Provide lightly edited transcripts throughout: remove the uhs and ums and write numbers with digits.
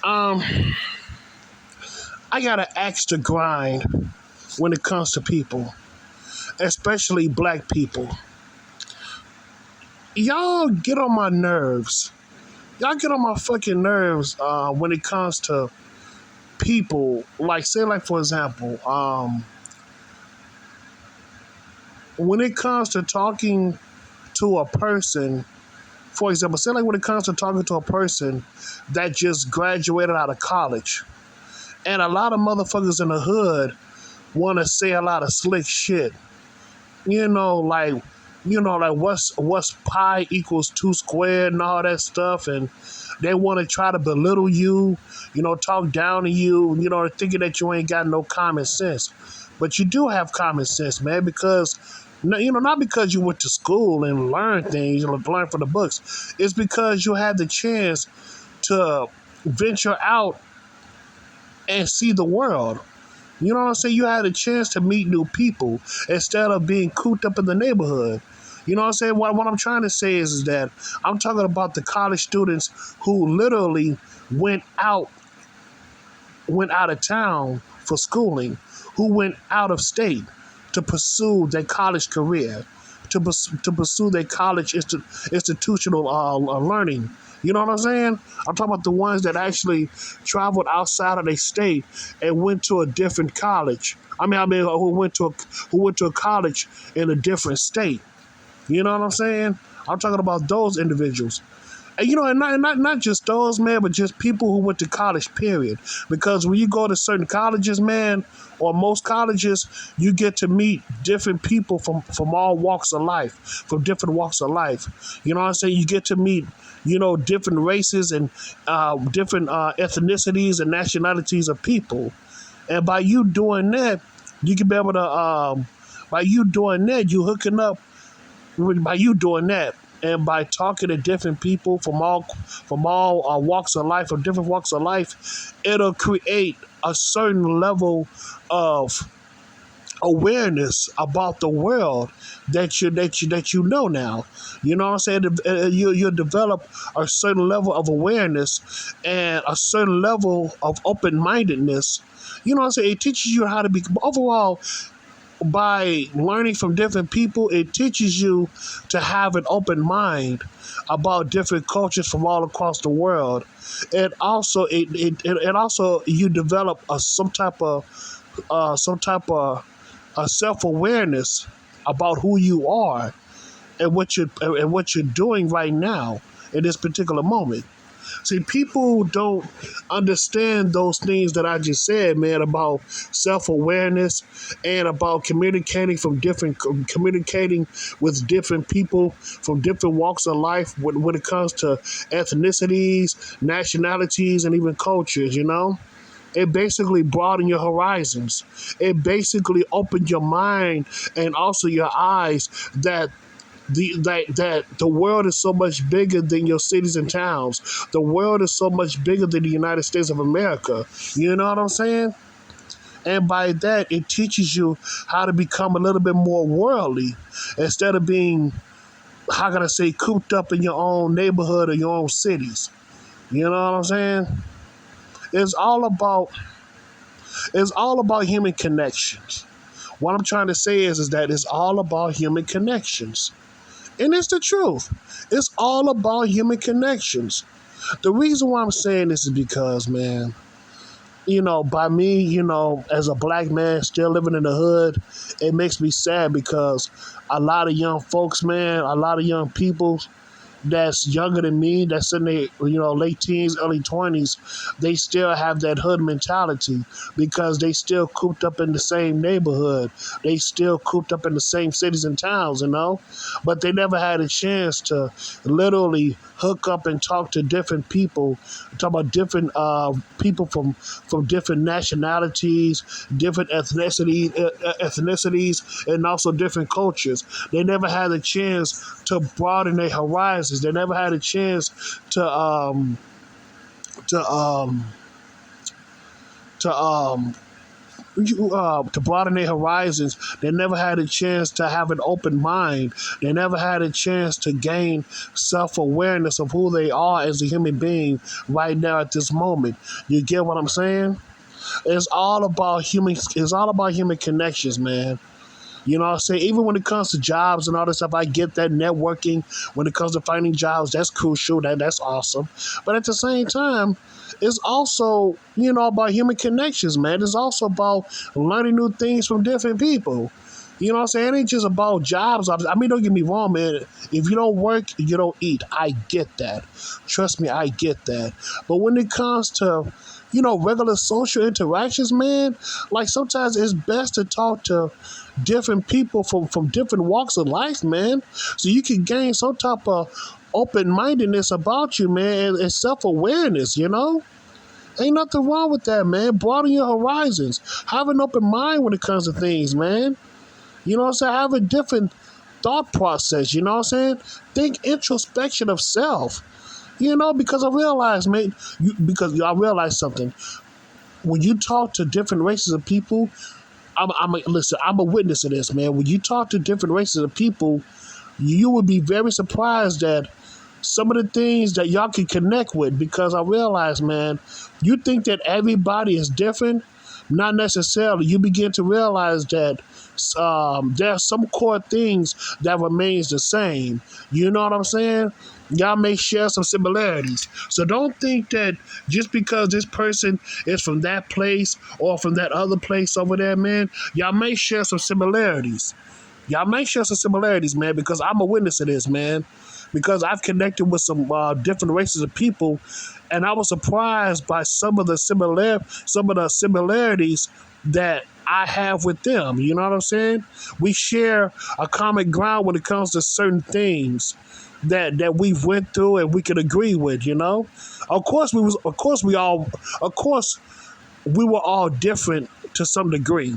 Um, I got an axe to grind when it comes to people, especially black people. Y'all get on my nerves. Y'all get on my fucking nerves when it comes to people. Like, say, like for example, when it comes to talking to a person, for example, say like when it comes to talking to a person that just graduated out of college, and a lot of motherfuckers in the hood want to say a lot of slick shit. You know, like like what's pi equals two squared and all that stuff, and they want to try to belittle you, talk down to you, thinking that you ain't got no common sense, but you do have common sense, man, because not because you went to school and learned things, learn from the books. It's because you had the chance to venture out and see the world. You know what I'm saying? You had a chance to meet new people instead of being cooped up in the neighborhood. You know what I'm saying? What I'm trying to say is that I'm talking about the college students who literally went out of town for schooling, who went out of state to pursue their college career, to pursue their college institutional learning. You know what I'm saying? I'm talking about the ones that actually traveled outside of their state and went to a different college. Who went to a college in a different state. You know what I'm saying? I'm talking about those individuals. And and not just those, man, but just people who went to college, period. Because when you go to certain colleges, man, or most colleges, you get to meet different people from all walks of life, from different walks of life. You know what I'm saying? You get to meet, different races and different ethnicities and nationalities of people. And by you doing that, you can be able to, by you doing that, you hooking up by you doing that and by talking to different people from all walks of life, from different walks of life, it'll create a certain level of awareness about the world that you know now. You know what I'm saying? You'll develop a certain level of awareness and a certain level of open mindedness. You know what I'm saying? It teaches you how to be overall. By learning from different people, it teaches you to have an open mind about different cultures from all across the world. And also, it also you develop some type of self awareness about who you are and what you're doing right now in this particular moment. See, people don't understand those things that I just said, man, about self-awareness and about communicating with different people from different walks of life when it comes to ethnicities, nationalities, and even cultures, It basically broadened your horizons. It basically opened your mind and also your eyes that the world is so much bigger than your cities and towns. The world is so much bigger than the United States of America. You know what I'm saying? And by that, it teaches you how to become a little bit more worldly instead of being, how can I say, cooped up in your own neighborhood or your own cities. You know what I'm saying? It's all about it's all about human connections. What I'm trying to say is that it's all about human connections. And it's the truth. It's all about human connections. The reason why I'm saying this is because, man, by me, as a black man still living in the hood, it makes me sad because a lot of young folks, man, a lot of young people that's younger than me, that's in their late teens, early 20s, they still have that hood mentality because they still cooped up in the same neighborhood. They still cooped up in the same cities and towns, but they never had a chance to literally hook up and talk to different people, talk about different people from different nationalities, different ethnicities, and also different cultures. They never had a chance to broaden their horizons. They never had a chance to to um to to broaden their horizons. They never had a chance to have an open mind. They never had a chance to gain self-awareness of who they are as a human being right now at this moment. You get what I'm saying? It's all about human connections, man. You know what I'm saying? Even when it comes to jobs and all this stuff, I get that networking. When it comes to finding jobs, that's crucial. That's awesome. But at the same time, it's also, about human connections, man. It's also about learning new things from different people. You know what I'm saying? It ain't just about jobs. I mean, don't get me wrong, man. If you don't work, you don't eat. I get that. Trust me, I get that. But when it comes to, regular social interactions, man, like sometimes it's best to talk to different people from different walks of life, man. So you can gain some type of open mindedness about you, man, and self awareness, Ain't nothing wrong with that, man. Broaden your horizons. Have an open mind when it comes to things, man. You know what I'm saying? Have a different thought process, you know what I'm saying? Think introspection of self. Because I realized, man, because I realized something. When you talk to different races of people, listen, I'm a witness of this, man. When you talk to different races of people, you would be very surprised at some of the things that y'all can connect with, because I realize, man, you think that everybody is different. Not necessarily. You begin to realize that there are some core things that remains the same. You know what I'm saying? Y'all may share some similarities. So don't think that just because this person is from that place or from that other place over there, man, y'all may share some similarities. Y'all may share some similarities, man, because I'm a witness of this, man. Because I've connected with some different races of people, and I was surprised by some of the similarities that I have with them. You know what I'm saying? We share a common ground when it comes to certain things that we've went through and we can agree with. Of course we were all different to some degree.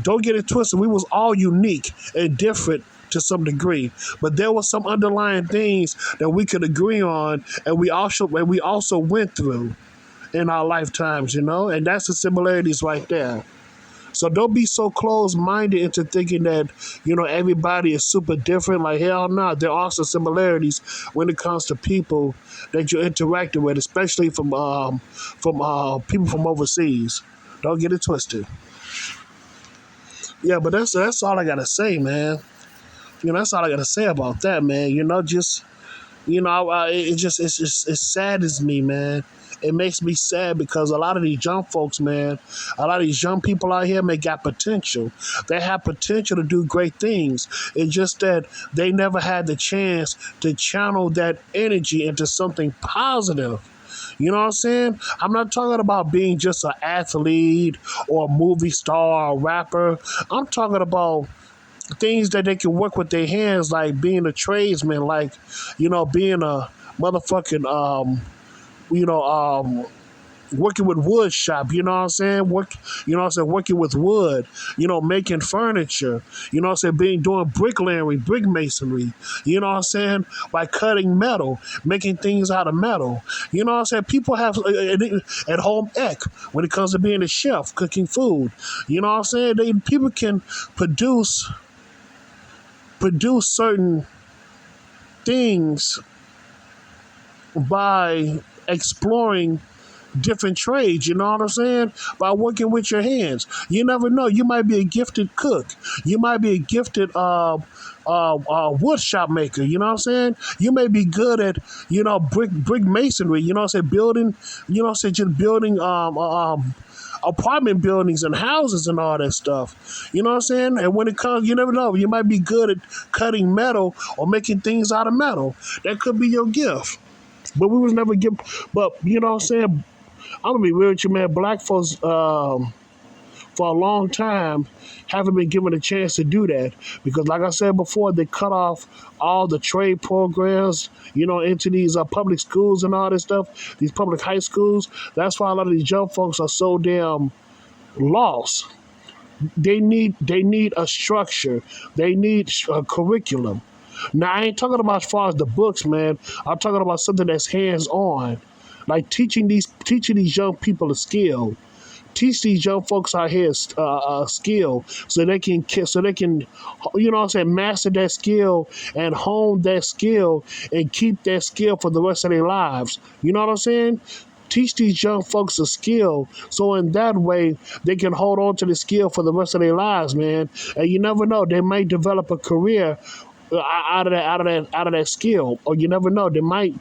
Don't get it twisted. We was all unique and different to some degree, but there were some underlying things that we could agree on, and we also went through in our lifetimes, and that's the similarities right there. So don't be so closed-minded into thinking that, everybody is super different. Like, hell no, there are some similarities when it comes to people that you're interacting with, especially from people from overseas. Don't get it twisted. Yeah, but that's all I gotta say, man. That's all I gotta say about that, man. Just it saddens me, man. It makes me sad because a lot of these young folks, man, a lot of these young people out here may got potential. They have potential to do great things. It's just that they never had the chance to channel that energy into something positive. You know what I'm saying? I'm not talking about being just an athlete or a movie star or a rapper. I'm talking about things that they can work with their hands, like being a tradesman, like, being a motherfucking, working with wood shop, you know what I'm saying? Working with wood, making furniture, doing bricklaying, brick masonry, you know what I'm saying? By cutting metal, making things out of metal. You know what I'm saying? People have at home ec when it comes to being a chef, cooking food. You know what I'm saying? People can produce certain things by exploring different trades, you know what I'm saying? By working with your hands. You never know. You might be a gifted cook. You might be a gifted wood shop maker, you know what I'm saying? You may be good at, brick masonry, you know what I'm saying? Building, just building apartment buildings and houses and all that stuff. You know what I'm saying? And when it comes, you never know. You might be good at cutting metal or making things out of metal. That could be your gift. But we was never given. But you know what I'm saying? I'm gonna be real with you, man. Black folks, for a long time, haven't been given a chance to do that because, like I said before, they cut off all the trade programs, into these public schools and all this stuff, these public high schools. That's why a lot of these young folks are so damn lost. They need a structure. They need a curriculum. Now, I ain't talking about as far as the books, man. I'm talking about something that's hands on, like teaching these young people a skill, teach these young folks out here skill so they can you know what I'm saying, master that skill and hone that skill and keep that skill for the rest of their lives. You know what I'm saying? Teach these young folks a skill so in that way they can hold on to the skill for the rest of their lives, man. And you never know, they might develop a career out of that skill, or you never know, they might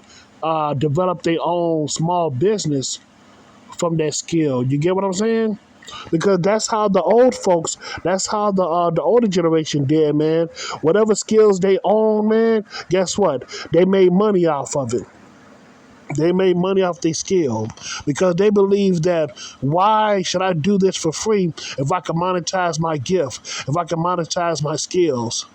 develop their own small business from that skill. You get what I'm saying? Because that's how the old folks, that's how the older generation did, man. Whatever skills they own, man, guess what? They made money off of it. They made money off their skill because they believe that why should I do this for free if I can monetize my gift, if I can monetize my skills?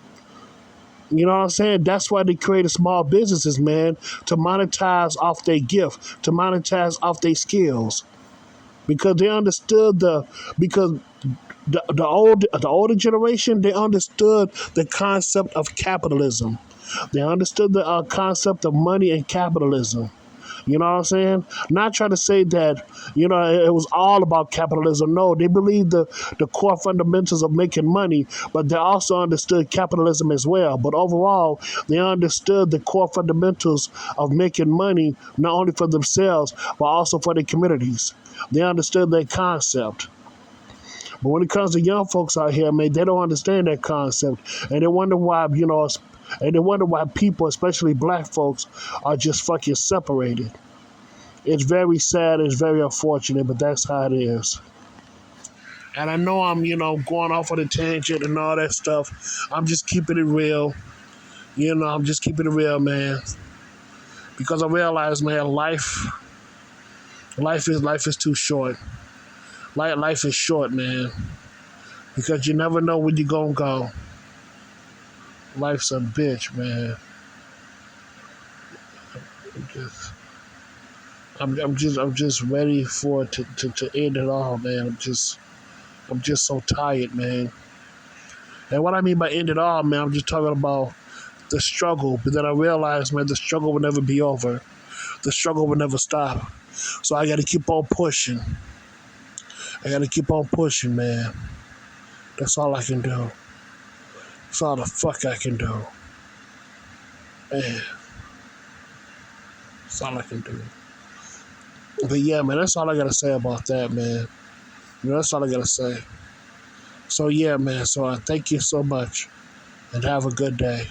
You know what I'm saying? That's why they created small businesses, man, to monetize off their gift, to monetize off their skills. Because they understood because the older generation, they understood the concept of capitalism. They understood the concept of money and capitalism. You know what I'm saying? Not trying to say that, it was all about capitalism. No, they believed the core fundamentals of making money, but they also understood capitalism as well. But overall, they understood the core fundamentals of making money, not only for themselves, but also for their communities. They understood that concept. But when it comes to young folks out here, man, they don't understand that concept. And they wonder why, and they wonder why people, especially black folks, are just fucking separated. It's very sad, it's very unfortunate, but that's how it is. And I know I'm, going off on a tangent and all that stuff. I'm just keeping it real. I'm just keeping it real, man. Because I realize, man, life is too short. Life is short, man. Because you never know when you're gonna go. Life's a bitch, man. I'm just ready for it to end it all, man. I'm just so tired, man. And what I mean by end it all, man, I'm just talking about the struggle. But then I realized, man, the struggle will never be over. The struggle will never stop. So I gotta keep on pushing. I gotta keep on pushing, man. That's all I can do. That's all the fuck I can do. Man. That's all I can do. But yeah, man, that's all I gotta say about that, man. That's all I gotta say. So yeah, man. So I thank you so much, and have a good day.